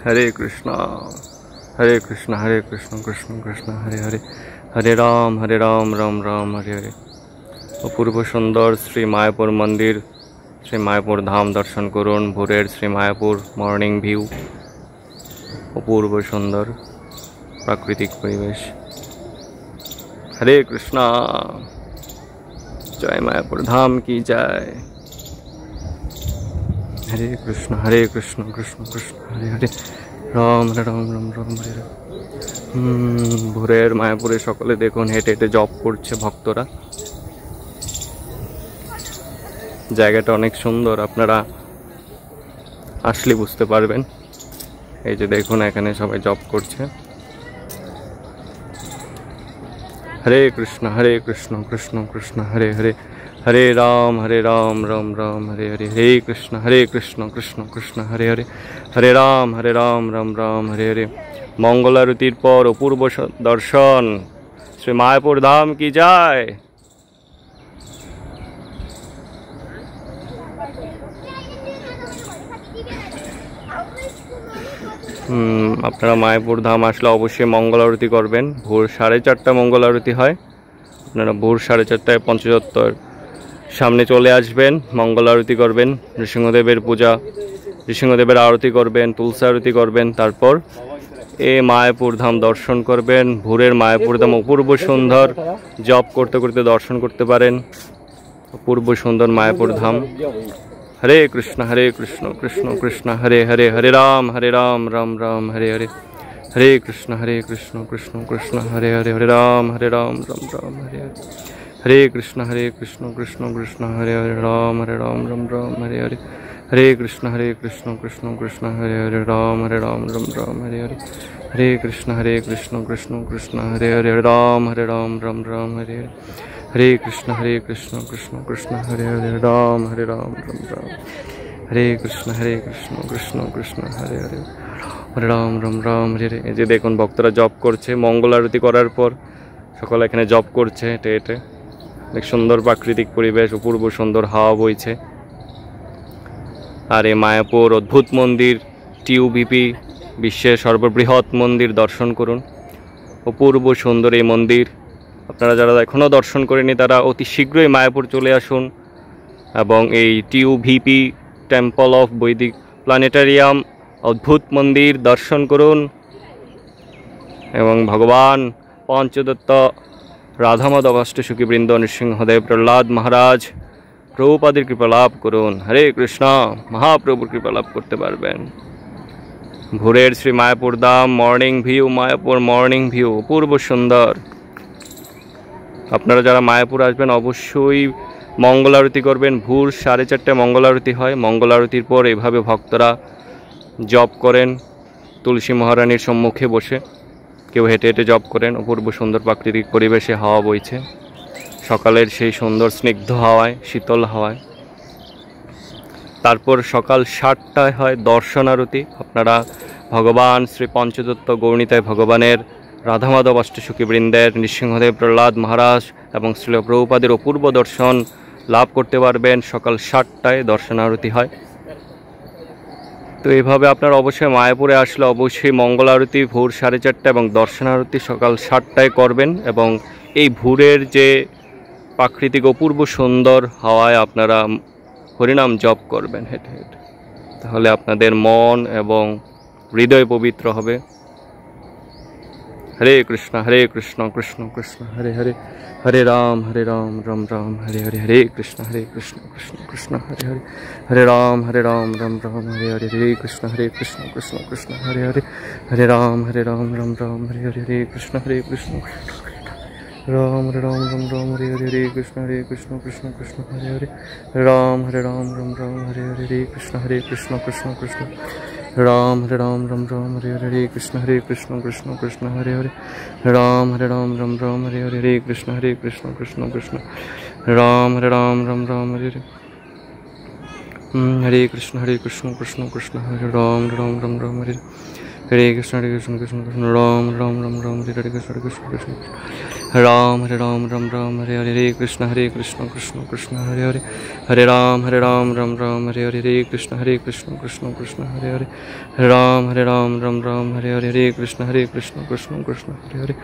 हरे कृष्णा हरे कृष्ण कृष्ण कृष्ण हरे हरे, हरे राम राम राम हरे हरे। अपूर्व सुंदर श्री मायापुर मंदिर, श्री मायापुर धाम दर्शन करुन। भोरेर श्री मायापुर मर्निंग ভিউ, अपूर्व सुंदर प्राकृतिक परिवेश। हरे कृष्णा, जय मायापुर धाम की जय। हरे कृष्ण कृष्ण कृष्ण हरे हरे, राम राम हरे हरे। भोरेर मायापुरे सकले देखुन हेঁটে हेঁটে जप करছে भक्तरा। জায়গাটা অনেক সুন্দর, আপনারা আসলে বুঝতে পারবেন। এই যে দেখুন এখানে সবাই জপ করছে। हरे कृष्ण कृष्ण कृष्ण हरे हरे, हरे राम राम राम हरे हरे। हरे कृष्ण कृष्ण कृष्ण हरे हरे, हरे राम राम राम हरे हरे। मंगल आरतिर पर अपूर्व दर्शन, श्री मायापुर धाम की जय। আপনারা মায়াপুর ধাম আসলে অবশ্যই মঙ্গল আরতি করবেন। ভোর 4:30 মঙ্গল আরতি হয়। আপনারা ভোর 4:30টায় পঞ্চদত্তর সামনে চলে আসবেন, মঙ্গল আরতি করবেন, নৃসিংহদেবের পূজা, নৃসিংহদেবের আরতি করবেন, তুলসী আরতি করবেন। তারপর এই মায়াপুর ধাম দর্শন করবেন। ভোরের মায়াপুর ধাম অপূর্ব সুন্দর, জপ করতে করতে দর্শন করতে পারেন। অপূর্ব সুন্দর মায়াপুর ধাম। हरे कृष्ण कृष्ण कृष्ण हरे हरे, हरे राम राम राम हरे हरे। हरे कृष्ण कृष्ण कृष्ण हरे हरे, हरे राम राम राम हरे हरे। हरे कृष्ण कृष्ण कृष्ण हरे हरे, राम राम राम हरे हरे। हरे कृष्ण कृष्ण कृष्ण हरे हरे, राम राम राम हरे हरे। हरे कृष्ण कृष्ण कृष्ण हरे हरे, राम राम राम हरे हरे। हरे कृष्ण कृष्ण कृष्ण हरे हरे, राम राम राम। हरे कृष्ण कृष्ण कृष्ण हरे हरे, हरे राम राम हरे हरे। এই যে দেখুন ভক্তরা জপ করছে। মঙ্গল আরতি করার পর সকলে এখানে জপ করছে হেঁটে হেঁটে। অনেক সুন্দর প্রাকৃতিক পরিবেশ, অপূর্ব সুন্দর হাওয়া বইছে। আর এই মায়াপুর অদ্ভুত মন্দির, টিউবিপি বিশ্বের সর্ববৃহৎ মন্দির দর্শন করুন। অপূর্ব সুন্দর এই মন্দির। আপনারা যারা এখনও দর্শন করেনি তারা অতি শীঘ্রই মায়াপুর চলে আসুন এবং এই টিউভিপি টেম্পল অফ বৈদিক প্ল্যানেটারিয়াম অদ্ভুত মন্দির দর্শন করুন এবং ভগবান পঞ্চদত্ত, রাধামাধব অষ্টসখীবৃন্দ, নৃসিংহদেব, প্রহ্লাদ মহারাজ, প্রভুপাদের কৃপা লাভ করুন। হরে কৃষ্ণ, মহাপ্রভুর কৃপা লাভ করতে পারবেন। ভোরের Shri Mayapur Dham morning view, Mayapur morning view অপূর্ব সুন্দর। আপনারা যারা মায়াপুর আসবেন অবশ্যই মঙ্গল আরতি করবেন। ভোর 4:30টায় মঙ্গল আরতি হয়। মঙ্গল আরতির পর এভাবে ভক্তরা জপ করেন তুলসী মহারানীর সম্মুখে বসে, কেউ হেঁটে হেঁটে জপ করেন। অপূর্ব সুন্দর প্রাকৃতিক পরিবেশে হাওয়া বইছে, সকালের সেই সুন্দর স্নিগ্ধ হাওয়ায়, শীতল হাওয়ায়। তারপর সকাল 7টায় হয় দর্শন আরতি। আপনারা ভগবান শ্রী পঞ্চদত্ত গৌরীতায় ভগবানের, রাধামাধব অষ্টসখীবৃন্দের, নৃসিংহদেব, প্রহ্লাদ মহারাজ এবং শ্রীল প্রভুপাদের অপূর্ব দর্শন লাভ করতে পারবেন। সকাল 7টায় দর্শন আরতি হয়। তো এইভাবে আপনারা অবশ্যই মায়াপুরে আসলে অবশ্যই মঙ্গল আরতি ভোর 4:30 এবং দর্শন আরতি সকাল 7টায় করবেন এবং এই ভোরের যে প্রাকৃতিক অপূর্ব সুন্দর হাওয়ায় আপনারা হরিনাম জপ করবেন হেঁটে হেঁটে। তাহলে আপনাদের মন এবং হৃদয় পবিত্র হবে। हरे कृष्ण कृष्ण कृष्ण हरे हरे, हरे राम राम राम हरे हरे। हरे कृष्ण कृष्ण कृष्ण हरे हरे, हरे राम राम राम हरे हरे। हरे कृष्ण कृष्ण कृष्ण हरे हरे, हरे राम राम राम हरे हरे। हरे कृष्ण राम राम राम हरे हरे। हरे कृष्ण कृष्ण कृष्ण हरे हरे, राम राम राम हरे हरे। हरे कृष्ण कृष्ण कृष्ण राम राम राम हरे हरे। हरे कृष्ण कृष्ण कृष्ण हरे हरे, राम राम राम हरे हरे। हरे कृष्ण कृष्ण कृष्ण राम राम राम हरे हरे। हरे कृष्ण कृष्ण कृष्ण हरे, राम राम राम हरे। हरे कृष्ण कृष्ण कृष्ण राम राम राम हरे। हरे कृष्ण कृष्ण राम राम राम हरे हरे कृष्ण कृष्ण कृष्ण हरे हरे हरे राम राम हरे हरे कृष्ण कृष्ण कृष्ण हरे हरे राम राम हरे हरे कृष्ण कृष्ण कृष्ण हरे हरे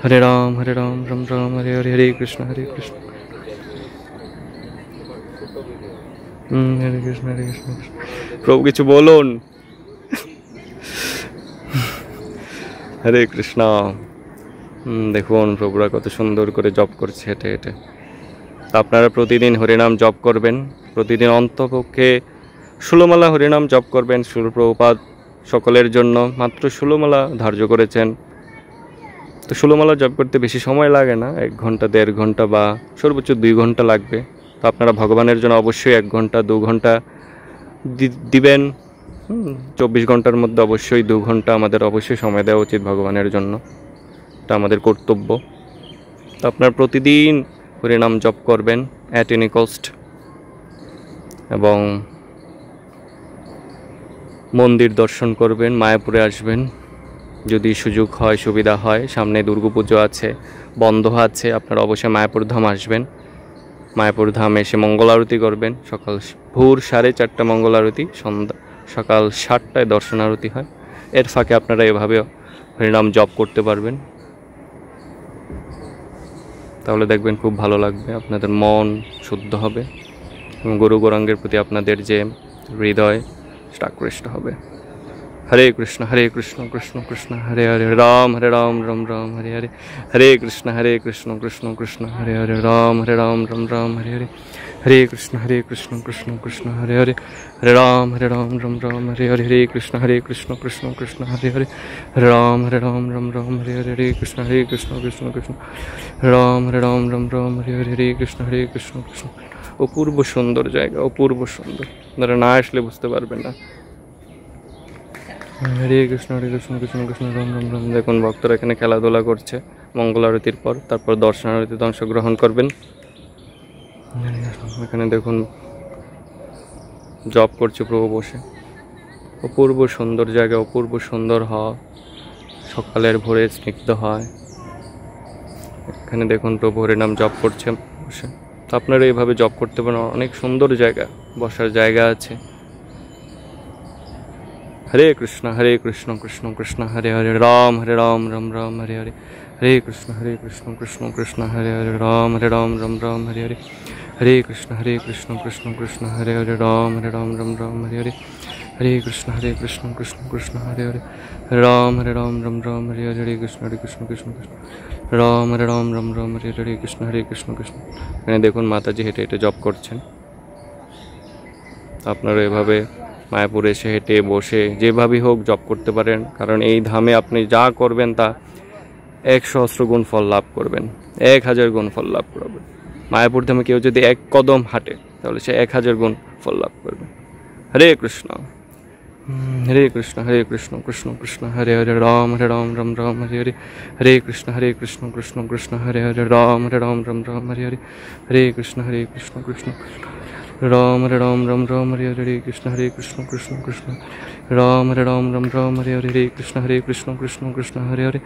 हरे राम राम हरे हरे कृष्ण हरे कृष्ण प्रभु किछु बोलुन हरे कृष्ण দেখুন প্রভুরা কত সুন্দর করে জপ করছে হেঁটে হেঁটে। তা আপনারা প্রতিদিন হরিনাম জপ করবেন, প্রতিদিন অন্তপক্ষে 16 মালা হরিনাম জপ করবেন। শিল প্রভুপাদ সকলের জন্য মাত্র 16 মালা ধার্য করেছেন। তো 16 মালা জপ করতে বেশি সময় লাগে না, 1 ঘন্টা 1.5 ঘন্টা বা সর্বোচ্চ 2 ঘন্টা লাগবে। তো আপনারা ভগবানের জন্য অবশ্যই 1 ঘন্টা 2 ঘন্টা দিবেন। 24 ঘন্টার মধ্যে অবশ্যই 2 ঘন্টা আমাদের অবশ্যই সময় দেওয়া উচিত ভগবানের জন্য, এটা আমাদের কর্তব্য। তো আপনার প্রতিদিন হরিনাম জপ করবেন অ্যাট এনি কস্ট, এবং মন্দির দর্শন করবেন, মায়াপুরে আসবেন যদি সুযোগ হয় সুবিধা হয়। সামনে দুর্গাপুজো আছে, বন্ধ আছে, আপনারা অবশ্যই মায়াপুর ধাম আসবেন। মায়াপুর ধাম এসে মঙ্গল আরতি করবেন। সকাল ভোর 4:30 মঙ্গল আরতি, সন্ধ্যা সকাল 7টায় দর্শন আরতি হয়। এর ফাঁকে আপনারা এভাবে হরিনাম জপ করতে পারবেন, তাহলে দেখবেন খুব ভালো লাগবে, আপনাদের মন শুদ্ধ হবে এবং গুরু গৌরাঙ্গের প্রতি আপনাদের যে হৃদয় সেটা আকৃষ্ট হবে। হরে কৃষ্ণ কৃষ্ণ কৃষ্ণ হরে হরে রাম রাম রাম হরে হরে হরে কৃষ্ণ কৃষ্ণ কৃষ্ণ হরে হরে রাম রাম হরে হরে হরে কৃষ্ণ কৃষ্ণ কৃষ্ণ হরে হরে হরে রাম রাম হরে হরে হরে কৃষ্ণ কৃষ্ণ কৃষ্ণ হরে হরে হরে রাম রাম হরে হরে হরে কৃষ্ণ কৃষ্ণ কৃষ্ণ রাম রাম হরে হরে হরে কৃষ্ণ কৃষ্ণ। অপূর্ব সুন্দর জায়গা, অপূর্ব সুন্দর, আপনারা না আসলে বুঝতে পারবেন না। হরে কৃষ্ণ কৃষ্ণ কৃষ্ণ রাম রাম। দেখুন ভক্তরা এখানে খেলাধুলা করছে মঙ্গল আরতির পর, তারপর দর্শন আরতিতে অংশগ্রহণ করবেন। এখানে দেখুন জপ করছে প্রভু বসে। অপূর্ব সুন্দর জায়গা, অপূর্ব সুন্দর হাওয়া, সকালের ভোরে স্নিগ্ধ হয়। এখানে দেখুন প্রভু হরিনাম জপ করছে বসে। তো আপনারা এইভাবে জপ করতে পারেন, অনেক সুন্দর জায়গা, বসার জায়গা আছে। হরে কৃষ্ণ কৃষ্ণ কৃষ্ণ হরে হরে রাম রাম রাম হরে হরে হরে কৃষ্ণ কৃষ্ণ কৃষ্ণ হরে হরে রাম রাম হরে হরে হরে কৃষ্ণ কৃষ্ণ হরে হরে রাম রাম হরে হরে হরে কৃষ্ণ কৃষ্ণ হরে হরে রাম রাম হরে হরে হরে কৃষ্ণ কৃষ্ণ রাম রাম হরে হরে কৃষ্ণ কৃষ্ণ। এখানে দেখুন মাতাজি হেঁটে হেঁটে জপ করছেন। আপনারা এভাবে মায়াপুরে এসে হেঁটে বসে যেভাবেই হোক জপ করতে পারেন, কারণ এই ধামে আপনি যা করবেন তা 100 গুণ ফল লাভ করবেন, 1000 গুণ ফল লাভ করবেন। মায়াপুর ধামে কেউ যদি 1 কদম হাঁটে তাহলে সে 1000 গুণ ফল লাভ করবে। হরে কৃষ্ণ কৃষ্ণ কৃষ্ণ হরে হরে রাম রাম হরে হরে হরে কৃষ্ণ কৃষ্ণ কৃষ্ণ হরে হরে রাম রাম হরে হরে হরে কৃষ্ণ কৃষ্ণ রাম রাম হরে হরে কৃষ্ণ কৃষ্ণ রাম রাম হরে হরে কৃষ্ণ কৃষ্ণ হরে হরে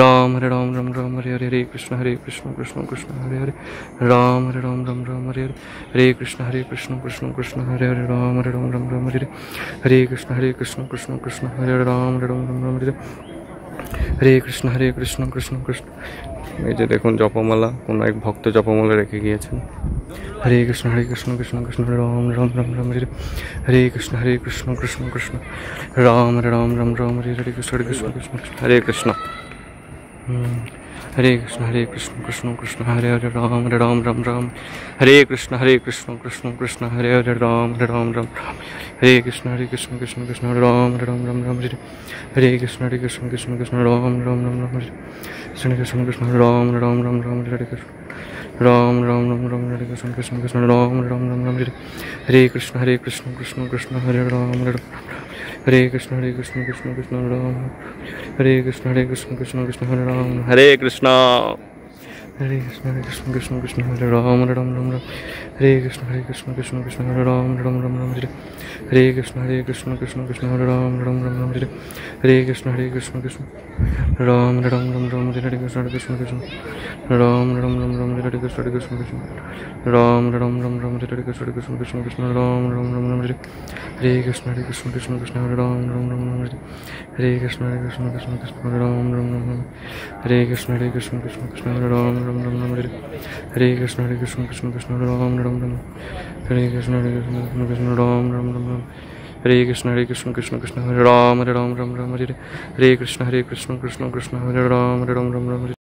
রাম রাম হরে হরে কৃষ্ণ কৃষ্ণ হরে হরে রাম রাম হরে হরে কৃষ্ণ কৃষ্ণ হরে হরে রাম রাম হরে হরে কৃষ্ণ কৃষ্ণ হরে হরে রাম রাম হরে হরে কৃষ্ণ কৃষ্ণ। এই যে দেখুন জপমালা, কোনো এক ভক্ত জপমালা রেখে গিয়েছেন। হরে কৃষ্ণ কৃষ্ণ কৃষ্ণ রাম রাম হরে হরে কৃষ্ণ কৃষ্ণ রাম রাম হরে হরে কৃষ্ণ কৃষ্ণ হরে কৃষ্ণ। हरे कृष्ण कृष्ण हरे हरे राम राम हरे कृष्ण कृष्ण हरे हरे राम राम हरे कृष्ण कृष्ण राम राम हरे कृष्ण कृष्ण राम राम हरे कृष्ण राम हरे कृष्ण राम हरे कृष्ण राम हरे कृष्ण कृष्ण हरे राम हरे कृष्ण कृष्ण राम हरे कृष्ण कृष्ण हरे राम हरे कृष्ण कृष्ण हरे Ram Ram Hare Krishna Krishna Krishna Hare Ram Ram Ram Ram Hare Hare Krishna Krishna Krishna Hare Ram Ram Ram Ram Hare Hare Krishna Krishna Ram Ram Ram Ram Hare Krishna Krishna Ram Ram Ram Ram Hare Krishna Krishna Ram Ram Ram Ram Hare Krishna Krishna Ram Ram Ram Ram Hare Hare Krishna Krishna Hare Ram Ram Ram Ram Hare Hare Krishna Krishna Hare Ram Ram Ram Ram Hare Krishna Krishna Hare Ram Ram Ram Ram Hare Hare Krishna Krishna Hare Ram Ram Ram Ram Hare Krishna Krishna Ram Ram Ram Ram Hare Krishna Krishna Hare Ram Ram Ram Ram Hare Krishna Krishna Hare Ram Ram Ram Ram